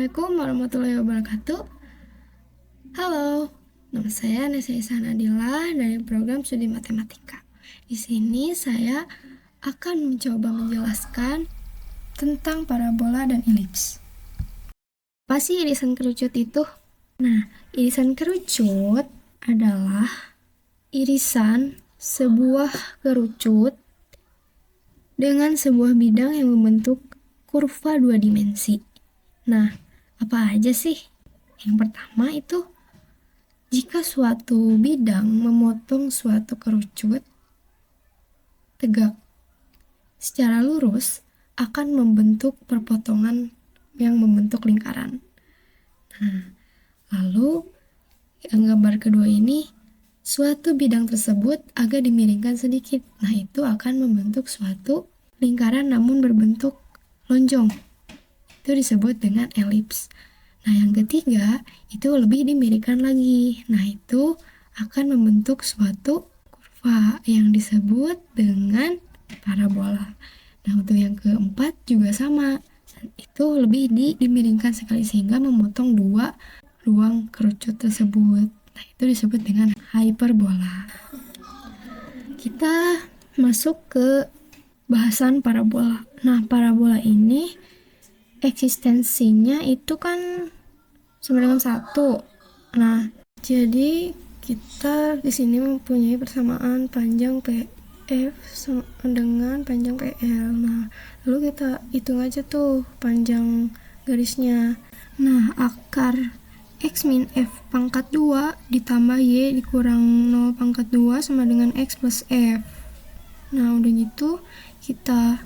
Assalamualaikum warahmatullahi wabarakatuh. Halo, nama saya Nesa Ihsan Adila dari program studi matematika. Di sini saya akan mencoba menjelaskan tentang parabola dan elips. Apa sih irisan kerucut itu? Nah, irisan kerucut adalah irisan sebuah kerucut dengan sebuah bidang yang membentuk kurva dua dimensi. Nah, apa aja sih? Yang pertama itu, jika suatu bidang memotong suatu kerucut tegak secara lurus, akan membentuk perpotongan yang membentuk lingkaran. Nah, lalu yang gambar kedua ini, suatu bidang tersebut agak dimiringkan sedikit. Nah, itu akan membentuk suatu lingkaran namun berbentuk lonjong. Itu disebut dengan elips. Nah, yang ketiga itu lebih dimiringkan lagi. Nah, itu akan membentuk suatu kurva yang disebut dengan parabola. Nah, untuk yang keempat juga sama. Itu lebih dimiringkan sekali sehingga memotong dua ruang kerucut tersebut. Nah, itu disebut dengan hyperbola. Kita masuk ke bahasan parabola. Nah, parabola ini eksistensinya itu kan sama dengan 1. Nah, jadi kita di sini mempunyai persamaan panjang PF sama dengan panjang PL. Nah, lalu kita hitung aja tuh panjang garisnya. Nah, akar X min F pangkat 2 ditambah Y dikurang 0 pangkat 2 sama dengan X plus F. Nah, udah gitu kita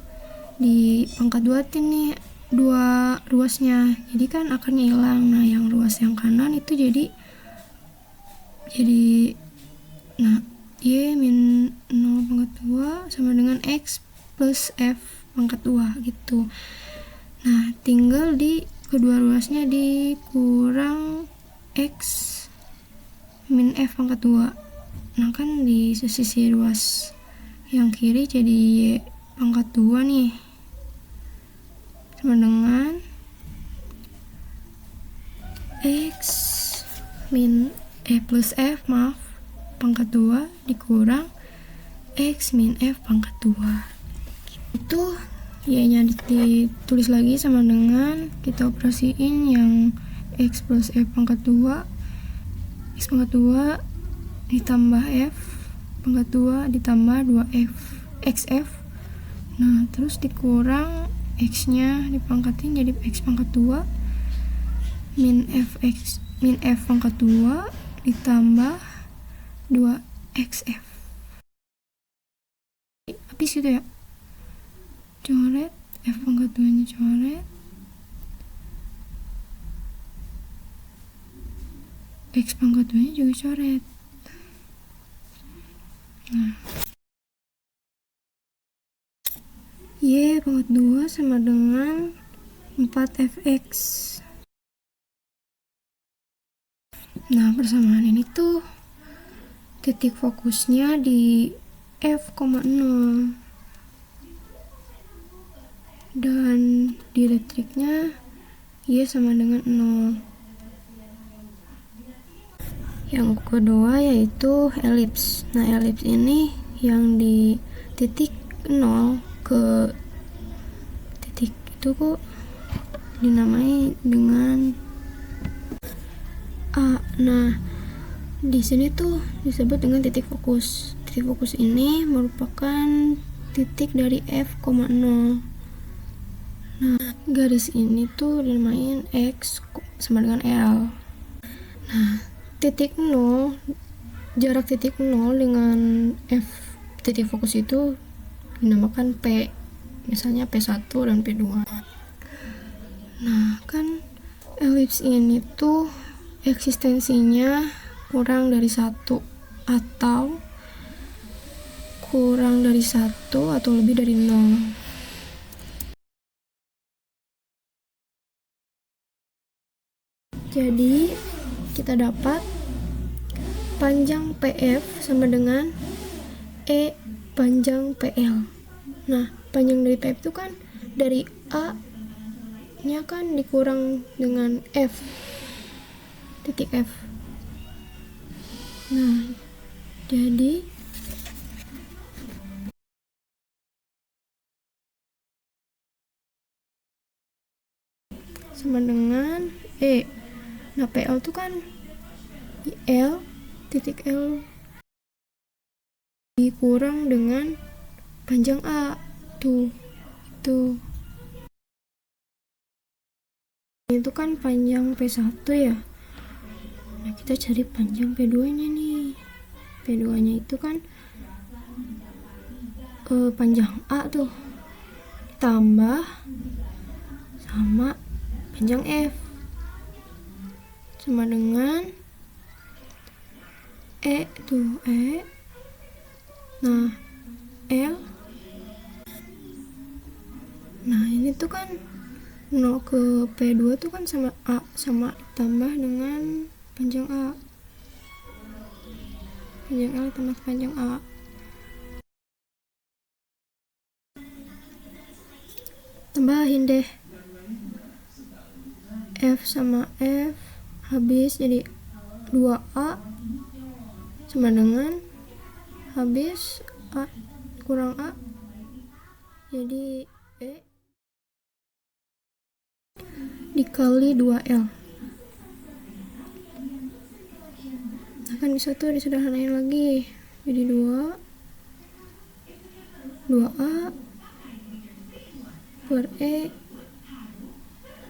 di pangkat 2 nih dua ruasnya, jadi kan akarnya hilang. Nah, yang ruas yang kanan itu jadi nah Y min 0 pangkat 2 sama dengan X plus F pangkat 2 gitu. Nah, tinggal di kedua ruasnya dikurang X min F pangkat 2. Nah, kan di sisi ruas yang kiri jadi Y pangkat 2 nih sama dengan X min plus F pangkat 2 dikurang X min F pangkat 2. Itu Y-nya ditulis lagi sama dengan kita operasiin yang X plus F pangkat 2, X pangkat 2 ditambah F pangkat 2 ditambah 2F XF. Nah, terus dikurang X-nya dipangkatin jadi X pangkat 2 min F pangkat 2 ditambah 2XF. Habis gitu ya. Coret F pangkat 2 nya coret, X pangkat 2 nya juga coret. Nah, Y pangkat 2 sama dengan 4Fx. Nah, persamaan ini tuh titik fokusnya di F,0 dan dielektriknya Y sama dengan 0. Yang kedua yaitu elips. Nah, elips ini yang di titik 0 ke titik itu kok dinamai dengan A. Nah, di sini tuh disebut dengan titik fokus. Titik fokus ini merupakan titik dari F,0. Nah, garis ini tuh dinamain X sama dengan L. Nah, titik 0, jarak titik 0 dengan F titik fokus itu dinamakan P, misalnya P1 dan P2. Nah, kan elips ini tuh eksistensinya kurang dari 1 atau kurang dari 1 atau lebih dari 0. Jadi kita dapat panjang PF sama dengan E panjang PL. Nah, panjang dari PF itu kan dari A nya kan dikurang dengan F, titik F. Nah, jadi sama dengan E. Nah, PL itu kan L, titik L dikurang dengan panjang A. Tuh, itu kan panjang P1 ya. Nah, kita cari panjang P2-nya nih. P2-nya itu kan panjang A tuh tambah sama panjang F sama dengan E tuh E. Nah, L. Nah, ini tuh kan 0 ke P2 tuh kan sama A, sama ditambah dengan panjang A. Panjang L tambah panjang A. Tambahin deh. F sama F habis jadi 2A sama dengan habis A kurang A jadi E dikali 2L. Nah, kan bisa tuh disederhanain lagi jadi 2A per E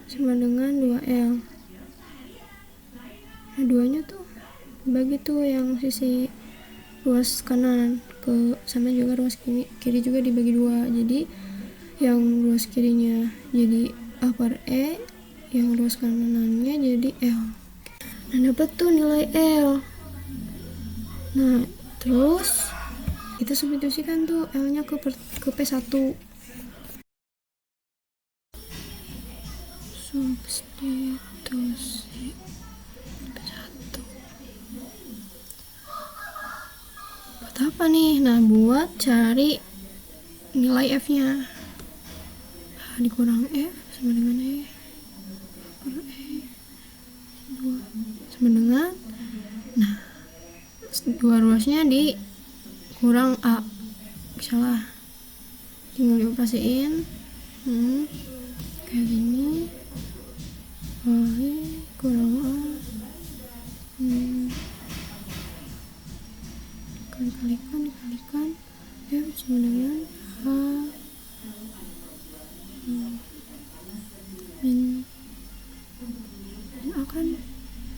sama dengan 2L. Nah, 2 nya tuh bagi tuh yang sisi ruas kanan ke sama juga ruas kiri juga dibagi 2. Jadi yang ruas kirinya jadi A per E, yang ruas kanannya jadi L. Nah, dapat tuh nilai L. Nah, terus kita substitusikan tuh L-nya ke P1. Substitusi P1. Buat apa nih? Nah, buat cari nilai F-nya. Nah, dikurang F sama dengan E. Kurang E 2 sama dengan, nah, dua ruasnya dikurang A. Bisa lah, tinggal dioperasiin kayak gini. Kurang A dikalikan F sama dengan A min A kan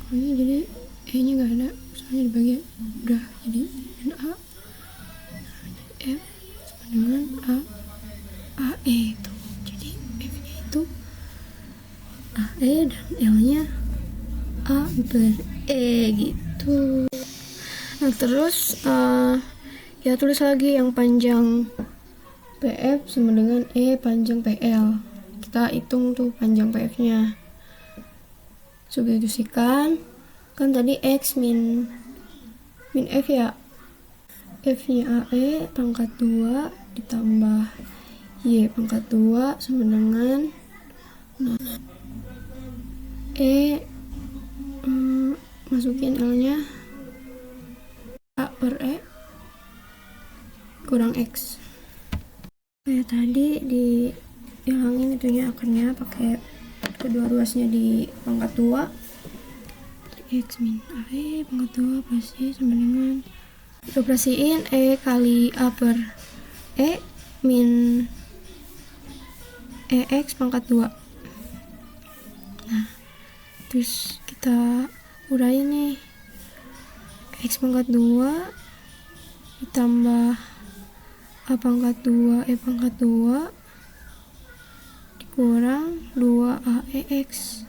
kalau jadi E nya gak ada soalnya dibagi udah jadi min A. F sama dengan AE itu, jadi F nya itu AE dan L nya A per E gitu. Nah, terus ya tulis lagi yang panjang PF sama dengan E panjang PL. Kita hitung tuh panjang PF nya, substitusikan. Kan tadi X min F ya, F nya AE pangkat 2 ditambah Y pangkat 2 sama dengan, nah, E masukin L nya A per E kurang X. Kayak tadi dihilangin itunya akarnya pakai kedua ruasnya di pangkat 2. X min AE pangkat 2 plus Y sama dengan, dioperasiin E kali A per E min EX pangkat 2. Nah, terus kita uraiin nih, X pangkat 2 ditambah A pangkat 2 E pangkat 2 dikurang 2AEX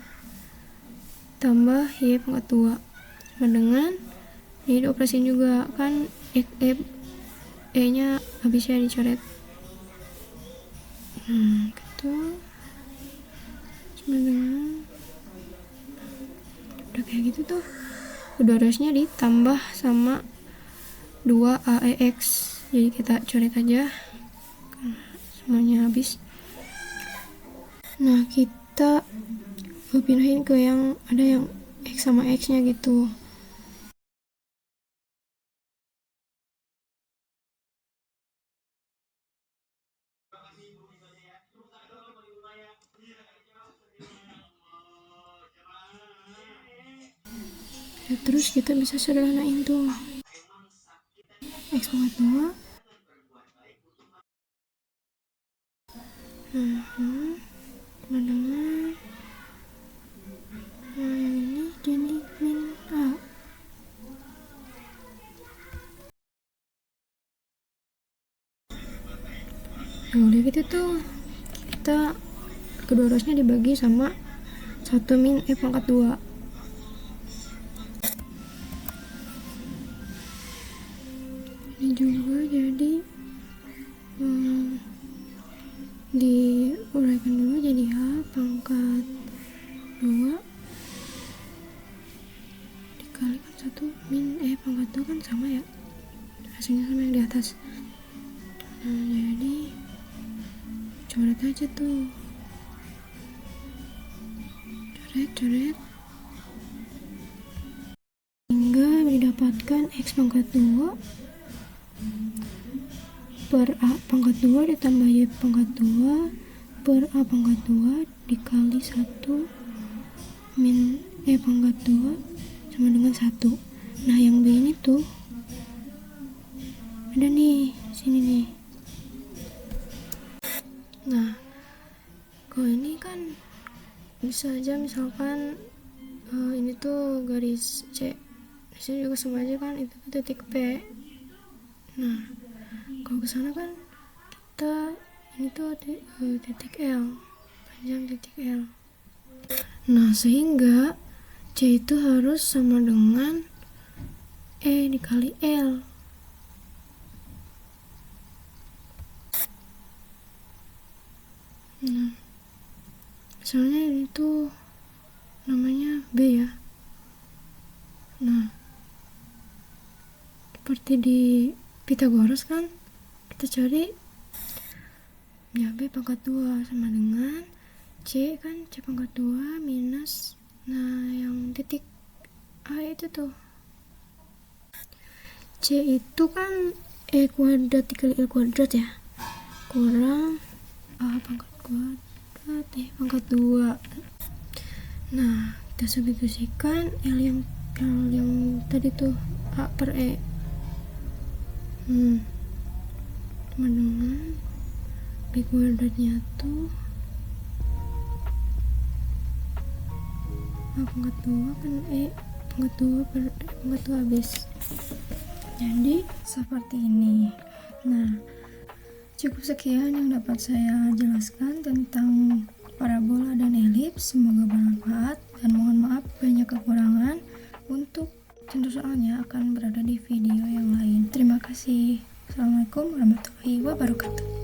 tambah Y pangkat 2 sama dengan, ini dioperasiin juga kan, E nya habisnya dicoret. Gitu sama dengan, udah kayak gitu tuh, kedua ruasnya ditambah sama 2AEX. Jadi kita coret aja semuanya habis. Nah, kita pindahin ke yang ada yang X sama X nya gitu. Ya, terus kita bisa sederhanain tuh X pangkat 2 dengan ini jadi min A. Nah udah gitu tuh kita kedua ruasnya dibagi sama 1 min E pangkat 2. Ini juga jadi diuraikan dulu jadi H pangkat 2 dikalikan 1 min E pangkat 2 kan sama ya, hasilnya sama yang di atas. Nah jadi coret aja tuh, coret hingga didapatkan X pangkat 2 per A pangkat 2 ditambah Y pangkat 2 per A pangkat 2 dikali 1 min E pangkat 2 sama dengan 1. Nah yang B ini tuh ada nih, sini nih. Nah kalau ini kan bisa aja misalkan ini tuh garis C, di sini juga sama aja kan, itu titik P. Nah kalau kesana kan kita ini tuh titik L, panjang titik L. Nah sehingga C itu harus sama dengan E dikali L. Nah misalnya ini tuh namanya B ya. Nah seperti di Pythagoras kan, kita cari ya B pangkat 2 sama dengan C kan, C pangkat 2 minus, nah yang titik A itu tuh C itu kan E kuadrat dikali L kuadrat ya, kurang A pangkat kuadrat E pangkat 2. Nah kita substitusikan L yang tadi tuh A per E sama dengan B kuadratnya tuh A pangkat 2 kan E pangkat 2 per E pangkat 2 habis. Jadi seperti ini. Nah cukup sekian yang dapat saya jelaskan tentang parabola dan elips. Semoga bermanfaat dan mohon maaf banyak kekurangan. Untuk contoh soalnya akan berada di video yang lain. Terima kasih. Assalamualaikum warahmatullahi wabarakatuh.